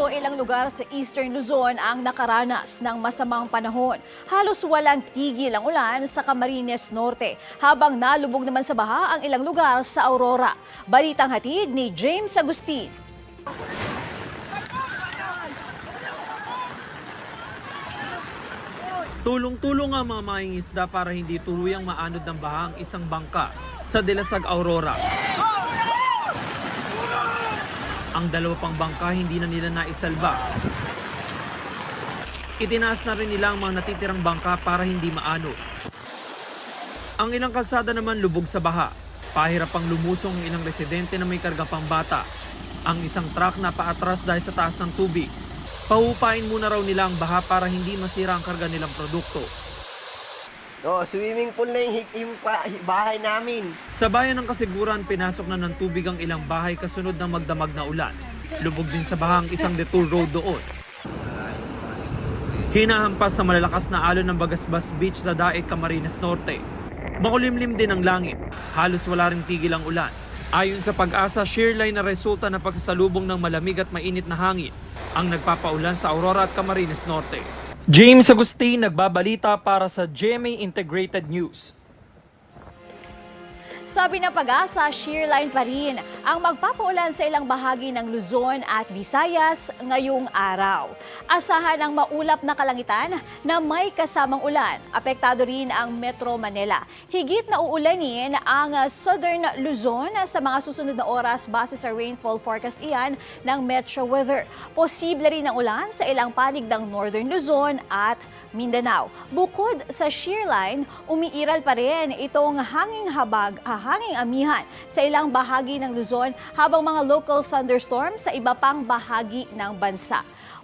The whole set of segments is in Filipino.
Kapuso, ilang lugar sa Eastern Luzon ang nakaranas ng masamang panahon. Halos walang tigil ang ulan sa Camarines Norte, habang nalubog naman sa baha ang ilang lugar sa Aurora. Balitang hatid ni James Agustin. Tulong-tulong ang mga mangingisda para hindi tuluyang maanod ng baha ang isang bangka sa Dilasag, Aurora. Ang dalawa pang bangka hindi na nila naisalba. Itinaas na rin nila ang mga natitirang bangka para hindi maanod. Ang ilang kalsada naman lubog sa baha. Pahirap pang lumusong ang ilang residente na may kargang pambata. Ang isang truck na paatras dahil sa taas ng tubig. Pahupain muna raw nila ang baha para hindi masira ang karga nilang produkto. Swimming pool na yung bahay namin. Sa bayan ng Kasiguran, pinasok na ng tubig ang ilang bahay kasunod ng magdamag na ulan. Lubog din sa baha ang isang detour road doon. Hinahampas sa malalakas na alon ng Bagasbas Beach sa Daig, Camarines Norte. Makulimlim din ang langit. Halos wala ring tigil ang ulan. Ayon sa Pag-asa, shearline na resulta ng pagsasalubong ng malamig at mainit na hangin ang nagpapaulan sa Aurora at Camarines Norte. James Agustin, nagbabalita para sa GMA Integrated News. Sabi ng Pag-asa, shearline pa rin ang magpapaulan sa ilang bahagi ng Luzon at Visayas ngayong araw. Asahan ang maulap na kalangitan na may kasamang ulan. Apektado rin ang Metro Manila. Higit na uulanin ang Southern Luzon sa mga susunod na oras base sa rainfall forecast iyan ng Metro Weather. Posible rin ang ulan sa ilang panig ng Northern Luzon at Mindanao. Bukod sa shearline, umiiral pa rin itong hanging amihan sa ilang bahagi ng Luzon habang mga local thunderstorms sa iba pang bahagi ng bansa.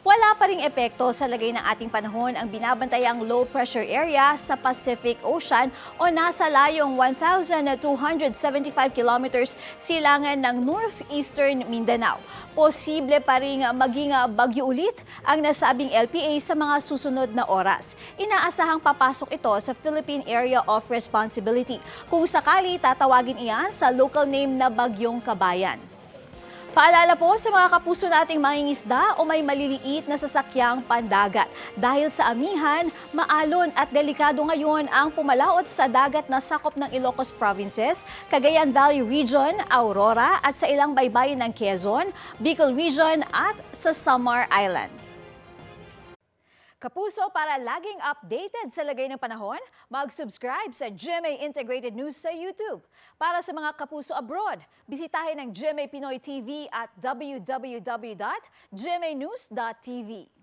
Wala pa ring epekto sa lagay ng ating panahon ang binabantayang low pressure area sa Pacific Ocean o nasa layong 1,275 kilometers silangan ng northeastern Mindanao. Posible pa ring maging bagyo ulit ang nasabing LPA sa mga susunod na oras. Inaasahang papasok ito sa Philippine Area of Responsibility. Kung sakali, tatawagin iyan sa local name na Bagyong Kabayan. Paalala po sa mga kapuso nating mangingisda o may maliliit na sasakyang pandagat. Dahil sa amihan, maalon at delikado ngayon ang pumalaot sa dagat na sakop ng Ilocos Provinces, Cagayan Valley Region, Aurora at sa ilang baybayin ng Quezon, Bicol Region at sa Samar Island. Kapuso, para laging updated sa lagay ng panahon, mag-subscribe sa GMA Integrated News sa YouTube. Para sa mga kapuso abroad, bisitahin ang GMA Pinoy TV at www.gmanews.tv.